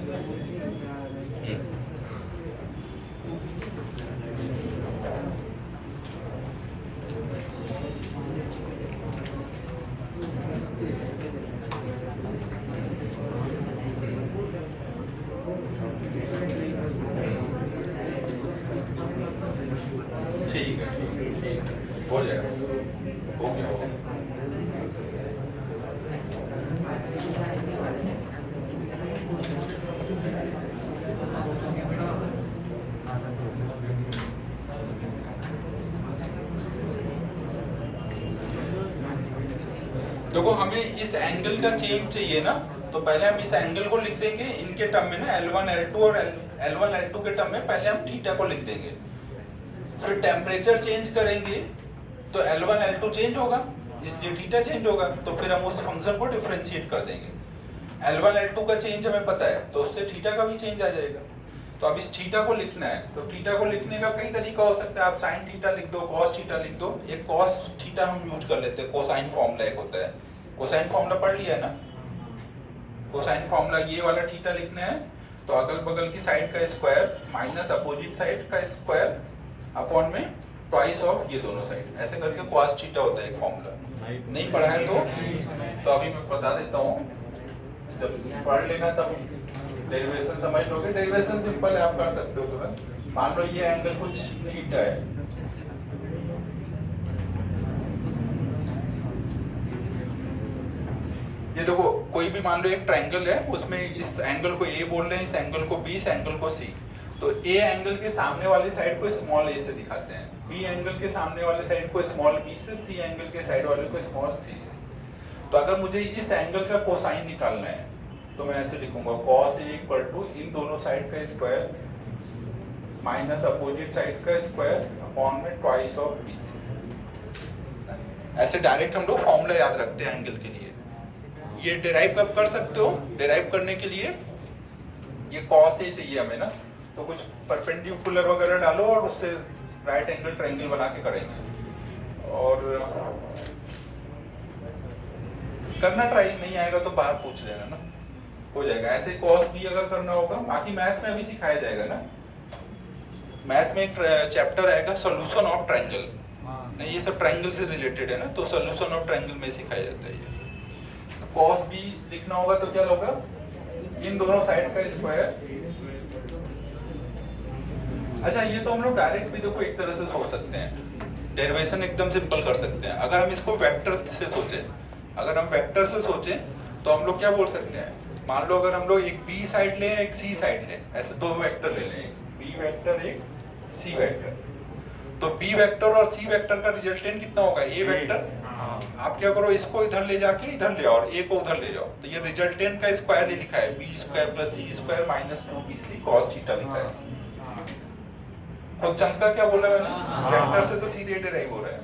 ठीक है, ठीक है, हो जाएगा, हो गया, हो गया। देखो हमें इस एंगल का चेंज चाहिए ना, तो पहले हम इस एंगल को लिख देंगे इनके टर्म में ना, L1 L2 और L1 L2 के टर्म में पहले हम थीटा को लिख देंगे। फिर टेम्परेचर चेंज करेंगे तो L1 L2 चेंज होगा, इसलिए थीटा चेंज होगा, तो फिर हम उस फंक्शन को डिफरेंशिएट कर देंगे। L1 L2 का चेंज हमें पता है, तो उससे थीटा का भी चेंज आ जाएगा। तो अब इस थीटा को लिखना है, तो थीटा को लिखने का कई तरीका हो सकता है। आप साइन थीटा लिख दो, कॉस थीटा लिख दो। एक कॉस थीटा हम यूज कर लेते हैं, कोसाइन फॉर्मूला एक होता है। कोसाइन फॉर्मूला पढ़ लिया है ना? कोसाइन फॉर्मूला ये वाला थीटा लिखना है, तो अगल बगल की साइड का स्क्वायर माइनस अपोजिट साइड का स्क्वायर अपॉन में ट्वाइस ऑफ ये दोनों साइड, ऐसे करके कॉस थीटा होता है एक फॉर्मूला। नहीं पढ़ा है तो अभी मैं बता देता हूँ, जब पढ़ लेना तब डेरिवेशन समझ लोगे। डेरिवेशन सिंपल है, आप कर सकते हो तुरंत। मान लो ये एंगल कुछ थीटा है, ये देखो कोई भी मान लो एक ट्रायंगल है, उसमें इस एंगल को ए बोल रहे हैं, इस एंगल को बी, इस एंगल को सी। तो ए एंगल के सामने वाली साइड को स्मॉल ए से दिखाते हैं, बी एंगल के सामने वाले साइड को स्मॉल बी से, सी एंगल के साइड वाले को स्मॉल सी से। तो अगर मुझे इस एंगल का कोसाइन निकालना है तो मैं ऐसे लिखूंगा, cos A इक्वल टू इन दोनों साइड का स्क्वायर माइनस अपोजिट साइड का स्क्वायर अपॉन में ट्वाइस ऑफ बी से। ऐसे डायरेक्ट हम लोग फॉर्मूला याद रखते हैं एंगल के लिए। ये डिराइव कब कर सकते हो? डिराइव करने के लिए ये cos A चाहिए हमें ना, तो कुछ परपेंडिकुलर वगैरह डालो और उससे राइट एंगल ट्रायंगल बना के करेंगे। और करना ट्राई, नहीं आएगा तो बाहर पूछ लेना ना, हो जाएगा। ऐसे cos B अगर करना होगा, बाकी मैथ में अभी सिखाया जाएगा ना। मैथ में एक चैप्टर आएगा सॉल्यूशन ऑफ ट्रायंगल, नहीं ये सब ट्रायंगल से रिलेटेड है ना, तो सॉल्यूशन ऑफ ट्रायंगल में सिखाया जाता है ये। cos B लिखना होगा तो क्या होगा, इन दोनों साइड का स्क्वायर। अच्छा ये तो हम लोग डायरेक्ट भी देखो एक तरह से सोच सकते हैं, डेरिवेशन एकदम सिंपल कर सकते हैं। अगर हम इसको वेक्टर से सोचें, अगर हम वेक्टर से सोचें तो हम लोग क्या बोल सकते हैं, मान लो अगर हम लोग एक बी साइड लें एक सी साइड लें, ऐसे दो वेक्टर ले लें, एक बी वेक्टर एक सी वेक्टर, तो बी वेक्टर और सी वेक्टर का रिजल्टेंट कितना होगा, ए वेक्टर। आप क्या करो, इसको इधर ले जाके इधर ले आओ और ए को उधर ले जाओ, तो ये रिजल्टेंट का स्क्वायर ही लिखा है, B square plus C square minus 2bc cos theta लिखा है। खुद चंक का क्या बोला मैंने, वेक्टर से तो सीधे डिराइव हो रहा है।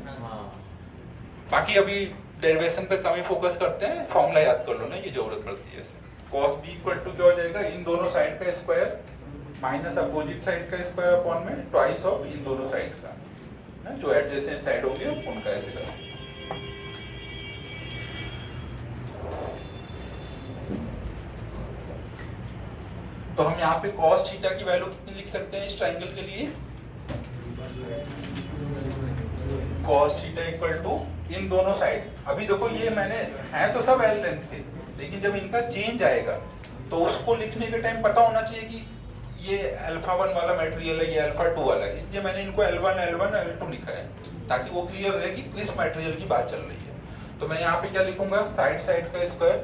बाकी अभी डेरिवेशन पे कम ही फोकस करते हैं, फॉर्मूला याद कर लो ना, ये जरूरत पड़ती है। cos b इक्वल टू क्या हो जाएगा, इन दोनों साइड का स्क्वायर माइनस अपोजिट साइड का स्क्वायर अपॉन में ट्वाइस ऑफ इन दोनों साइड का ना, जो एडजेसेंट साइड होगी उनका ऐसे करो। तो हम यहाँ पे cos थीटा की वैल्यू कितनी लिख सकते हैं इस ट्रायंगल के लिए, cos थीटा इक्वल टू इन दोनों साइड। अभी देखो ये मैंने है तो सब एल लेंथ के, लेकिन जब इनका चेंज आएगा तो उसको लिखने के टाइम पता होना चाहिए कि ये अल्फा 1 वाला मटेरियल है, ये अल्फा 2 वाला है, इसलिए मैंने इनको L1 L1 L2 लिखा है, ताकि वो क्लियर रहे कि किस मटेरियल की बात चल रही है। तो मैं यहाँ पे क्या लिखूंगा, साइड साइड का square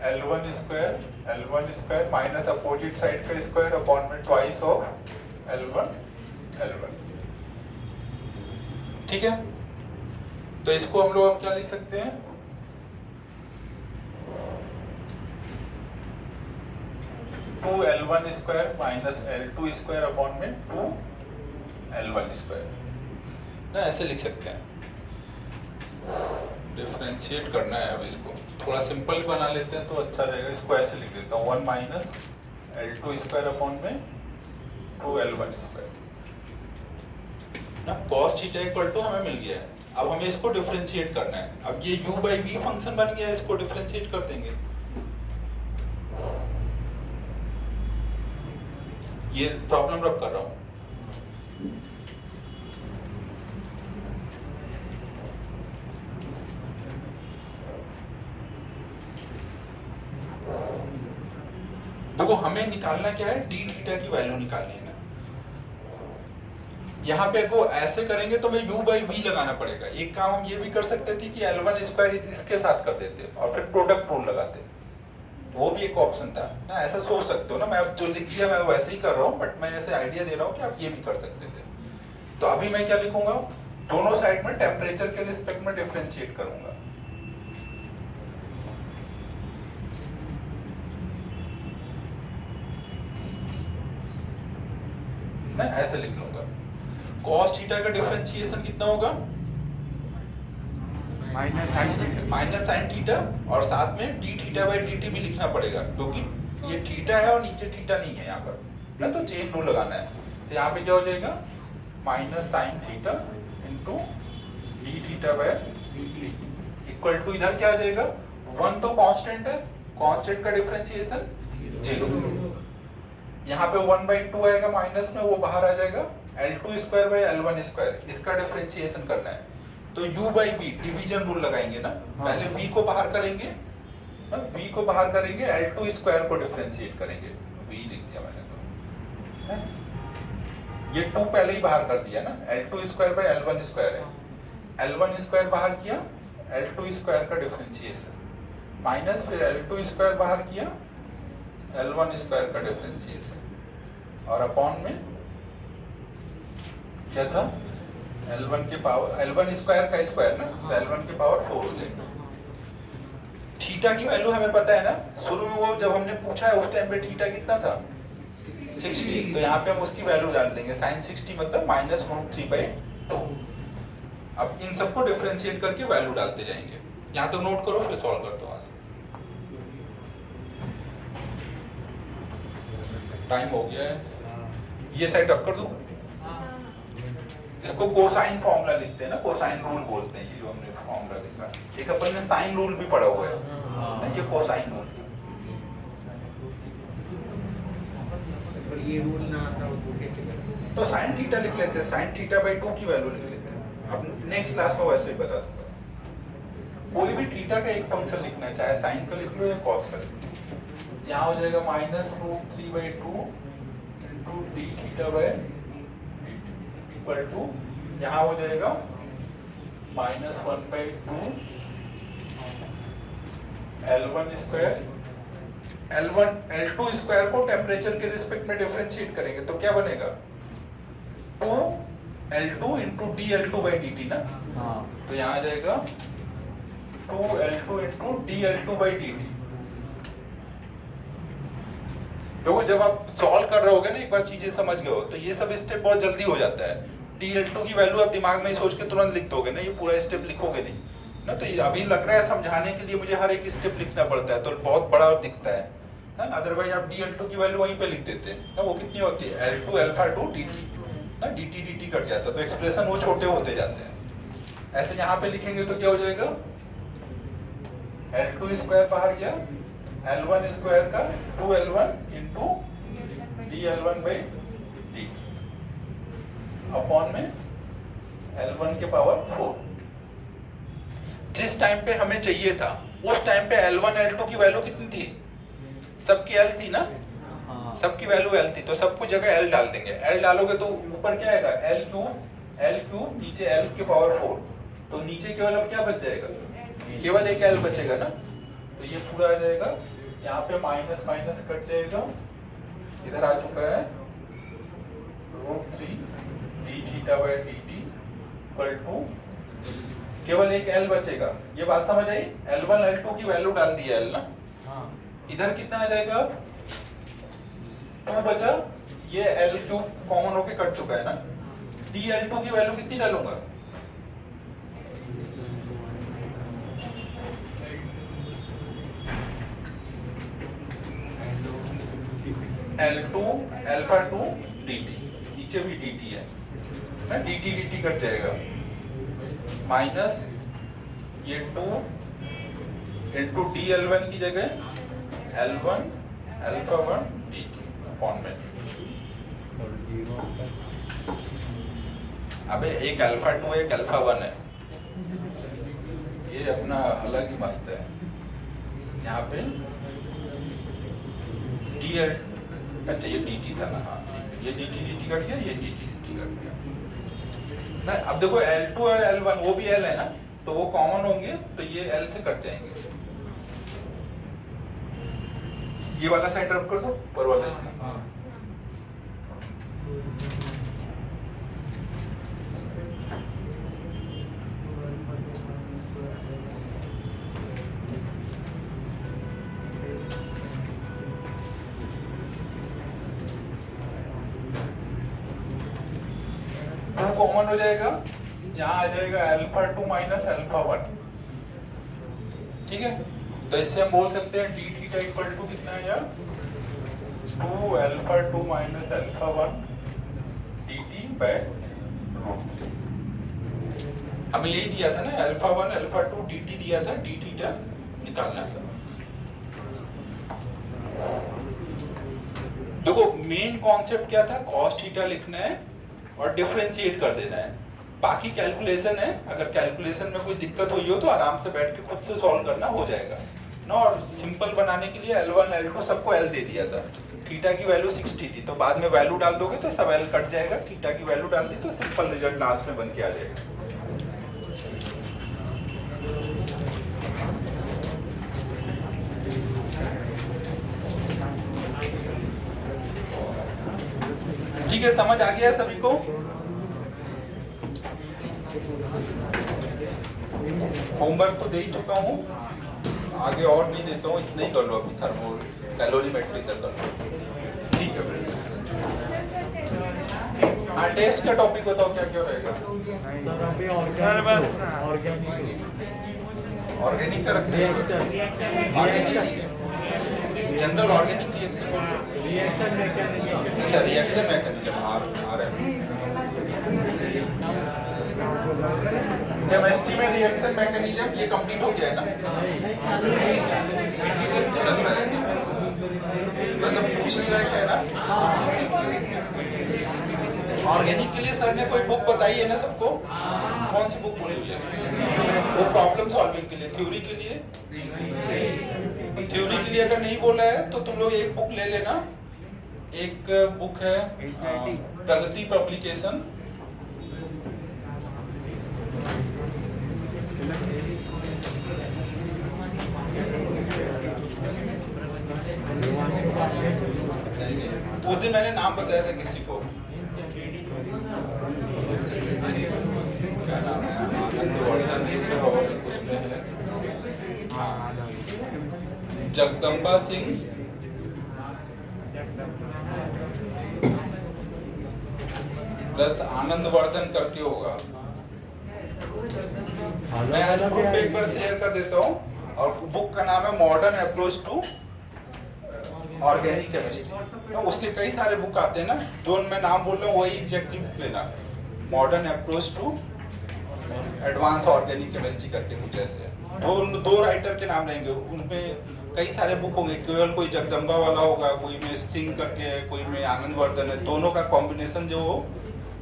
L1 square minus opposite side का स्क्वायर अपॉन में ट्वाइस ऑफ L1 L1। ठीक है, तो इसको हम लोग अब क्या लिख सकते हैं, two L1 square minus L2 square upon में 2L1 स्क्वायर ना, ऐसे लिख सकते हैं। डिफरेंशिएट करना है, अब इसको थोड़ा सिंपल बना लेते हैं तो अच्छा रहेगा। इसको ऐसे लिख देता हूँ, 1 माइनस L2 स्क्वायर अपॉन में 2L1 स्क्वायर ना। cos थीटा इक्वल टू हमें मिल गया है, अब हमें इसको डिफरेंशिएट करना है। अब ये u बाई v फंक्शन बन गया है, इसको डिफरेंशिएट कर देंगे। ये प्रॉब्लम रब कर रहा हूं, देखो हमें निकालना क्या है, डी थीटा की वैल्यू निकालनी है ना। यहाँ पे को ऐसे करेंगे तो हमें u बाई v लगाना पड़ेगा। एक काम हम ये भी कर सकते थे कि L1 स्क्वायर इसके साथ कर देते और फिर प्रोडक्ट रूल लगाते, वो भी एक ऑप्शन था ना। ऐसा सोच सकते हो ना, मैं अब जो लिख दिया मैं वैसे ही कर रहा हूँ, बट मैं ऐसे आइडिया दे रहा हूँ कि आप ये भी कर सकते थे। तो अभी मैं क्या लिखूंगा, दोनों साइड में टेम्परेचर के रिस्पेक्ट में डिफरेंशिएट करूंगा। मैं ऐसे लिख लूंगा, cos थीटा का डिफरेंशिएशन कितना होगा, माइनस साइन थीटा और साथ में D theta by D T भी लिखना पड़ेगा क्योंकि ये थीटा है और नीचे थीटा नहीं है यहाँ पर ना, तो चेन रूल लगाना है। तो यहाँ पे क्या हो जाएगा minus sine theta into D theta by D equal to इधर क्या आ जाएगा, वन तो कांस्टेंट है, कांस्टेंट का डिफरेंशिएशन 0, यहाँ पे 1/2 आएगा माइनस में, वो बाहर आ जाएगा, L2 square by L1 square, इसका डिफरेंशिएशन करना है। तो u by v division rule लगाएंगे ना, पहले v को बाहर करेंगे, v को बाहर करेंगे, L2 स्क्वायर को डिफरेंशिएट करेंगे, v लिख दिया मैंने तो, ये 2 पहले ही बाहर कर दिया ना, L2 square by L1 square है, L1 स्क्वायर बाहर किया, L2 स्क्वायर का डिफरेंशिएशन, माइनस फिर L2 स्क्वायर बाहर किया, L1 स्क्वायर का डिफरेंशिएशन, और अपॉन में क्या था L1 के पावर, L1 स्क्वायर का स्क्वायर ना, तो L1 के पावर 4 हो जाएगा। थीटा की वैल्यू हमें पता है ना, शुरू में वो जब हमने पूछा है उस टाइम पे थीटा कितना था 60, तो यहाँ पे हम उसकी वैल्यू डाल देंगे, sin 60 मतलब -√3/2। अब इन सबको डिफरेंशिएट करके वैल्यू डालते जाएंगे, यहाँ तक नोट करो फिर सॉल्व करते हो आगे। टाइम हो गया है, ये साइड अप कर दो, इसको कोसाइन फॉर्मूला लिखते हैं ना, कोसाइन रूल बोलते हैं, ये जो हमने फॉर्मूला लिखा, एक अपन ने साइन रूल भी पढ़ा हुआ है ना, ये कोसाइन रूल। ये रूल ना आता हो तो कैसे करें? तो साइन थीटा लिख लेते हैं, साइन थीटा बाई 2 की वैल्यू लिख लेते हैं, अब नेक्स्ट क्लास में वैसे ही बता दूंगा। कोई भी थीटा का एक फंक्शन लिखना है, चाहे साइन का लिख लो या कॉस का लिख लो, यहाँ हो जाएगा -√3/2 into D theta by equal to, यहाँ हो जाएगा -1/2 L1 स्क्वायर, L2 स्क्वायर को टेम्परेचर के रिस्पेक्ट में डिफरेंशिएट करेंगे तो क्या बनेगा 2L2 इंटू DL2/dt ना, तो यहाँ आ जाएगा 2L2 इंटू DL2/dt। देखो जब आप सॉल्व कर रहे होगे ना, एक बार चीजें समझ गए हो तो ये सब स्टेप बहुत जल्दी हो जाता है। DL2 की वैल्यू आप दिमाग में ही सोच के तुरंत लिख दोगे ना, ये पूरा स्टेप लिखोगे नहीं ना, तो ये अभी लग रहा है समझाने के लिए मुझे हर एक स्टेप लिखना पड़ता है, तो बहुत बड़ा दिखता है ना, अदरवाइज आप DL2 की वैल्यू वहीं पे लिख देते हैं ना, वो कितनी होती है L2 अल्फा 2 dt ना, dt कट जाता है, तो एक्सप्रेशन वो छोटे होते जाते हैं। ऐसे यहाँ पे लिखेंगे तो क्या हो जाएगा, L2 स्क्वायर बाहर गया, L1 स्क्वायर का 2L1 इंटू DL1/dt अपॉन में L1 के पावर 4। जिस टाइम पे हमें चाहिए था उस टाइम पे L1 L2 की वैल्यू कितनी थी, सबकी L थी ना, सबकी वैल्यू L थी, तो सब कुछ जगह L डाल देंगे। L डालोगे तो ऊपर क्या आएगा L क्यूब, नीचे L के पावर 4, तो नीचे केवल अब क्या बच जाएगा, केवल एक L बचेगा ना, तो ये पूरा आ जाएगा, यहाँ पे माइनस माइनस कट जाएगा, इधर आ चुका है √3 d θ/dt इक्वल टू, केवल एक L बचेगा, ये बात समझ आई। L1 L2 की वैल्यू डाल दी है L ना, इधर कितना आ जाएगा 2 बचा, ये L क्यूब कॉमन होके कट चुका है ना, DL2 की वैल्यू कितनी डालूंगा, L2 अल्फा 2 dt, नीचे भी dt है ना, dt कट जाएगा, माइनस ये 2 इंटू DL1 की जगह L1 अल्फा 1 dt अपॉन में, अबे एक अल्फा 2 एक अल्फा 1 है, ये अपना अलग ही मस्त है। यहाँ पे DL, अच्छा ये dt था ना, हाँ ये dt कट गया, ये dt कट गया ना। अब देखो L2 और L1 वो भी L है ना, तो वो कॉमन होंगे तो ये L से कट जाएंगे, ये वाला साइड ड्रॉप कर दो, ऊपर वाला कॉमन हो जाएगा, यहाँ आ जाएगा अल्फा 2 माइनस अल्फा 1, ठीक है, तो इससे हम बोल सकते हैं डी थीटा इक्वल टू कितना है यार, 2 alpha 2 minus alpha 1 dt by root 3। हमें यही दिया था ना, अल्फा 1 अल्फा 2 dt दिया था, डी थीटा निकालना था। देखो मेन कॉन्सेप्ट क्या था, कॉस थीटा लिखना है और डिफरेंशिएट कर देना है। बाकी कैलकुलेशन है, अगर कैलकुलेशन में कोई दिक्कत हुई हो तो आराम से बैठ के खुद से सॉल्व करना हो जाएगा ना। और सिंपल बनाने के लिए L1 L2 सबको L दे दिया था। थीटा की वैल्यू 60 थी, तो बाद में वैल्यू डाल दोगे तो सब L कट जाएगा। थीटा की वैल्यू डाल दी तो सिंपल रिजल्ट लास्ट में बन के आ जाएगा। ठीक है, समझ आ गया सभी को? होमवर्क तो दे ही चुका हूँ, आगे और नहीं देता हूँ, इतना ही कर लो अभी। थर्मो कैलोरीमेट्री तक कर लो, ठीक है फ्रेंड्स। हाँ, टेस्ट का टॉपिक बताओ क्या क्या रहेगा। सर अभी ऑर्गेनिक का रखने ऑर्गेनिक जनरल ऑर्गेनिक रिएक्शन बोलो। Reaction mechanism. अच्छा, रिएक्शन मैकेनिज्म आ रहा है। केमिस्ट्री में रिएक्शन मैकेनिज्म ये कंप्लीट हो गया है ना, चल रहा है, मतलब पूछने लायक है ना। ऑर्गेनिक के लिए सर ने कोई बुक बताई है ना सबको, कौन सी बुक बोली हुई है? वो प्रॉब्लम सॉल्विंग के लिए, थ्योरी के लिए। थ्योरी के लिए अगर नहीं बोला है तो तुम लोग एक बुक ले लेना। एक बुक है प्रगति पब्लिकेशन, उस दिन मैंने नाम बताया था किसी को, क्या नाम है, आनंद वर्धन और कुछ में है, जगदम्बा सिंह प्लस आनंद वर्धन करके होगा। मैं आज ग्रुप पे एक बार शेयर कर देता हूँ, और बुक का नाम है modern approach to organic chemistry. उसके कई सारे बुक आते हैं ना, जो मैं नाम बोल रहा हूँ वही एग्जैक्टली बुक लेना। Modern approach to advance organic chemistry करके कुछ ऐसे है। दो राइटर के नाम रहेंगे, उनमें कई सारे बुक होंगे, केवल कोई जगदम्बा वाला होगा, कोई में सिंह करके है, कोई में आनंद वर्धन है, दोनों का कॉम्बिनेशन जो हो,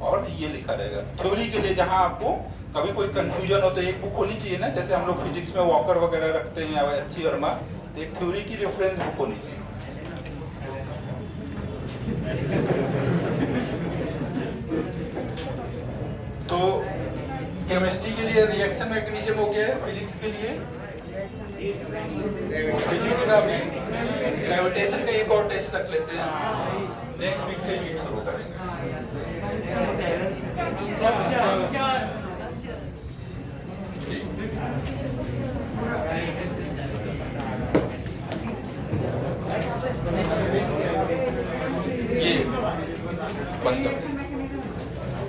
और ये लिखा रहेगा। थ्योरी के लिए जहाँ आपको कभी कोई कंफ्यूजन हो तो एक बुक होनी चाहिए ना, जैसे हम लोग फिजिक्स में वॉकर वगैरह रखते हैं या अच्छी वर्मा, तो एक थ्योरी की रेफरेंस बुक होनी चाहिए। तो केमिस्ट्री के लिए रिएक्शन मैकेनिज्म हो गया है, फिजिक्स के लिए फिजिक्स का भी ग्रेविटेशन का एक और टेस्ट रख लेते हैं, नेक्स्ट वीक से हीट शुरू करेंगे। ये बंद कर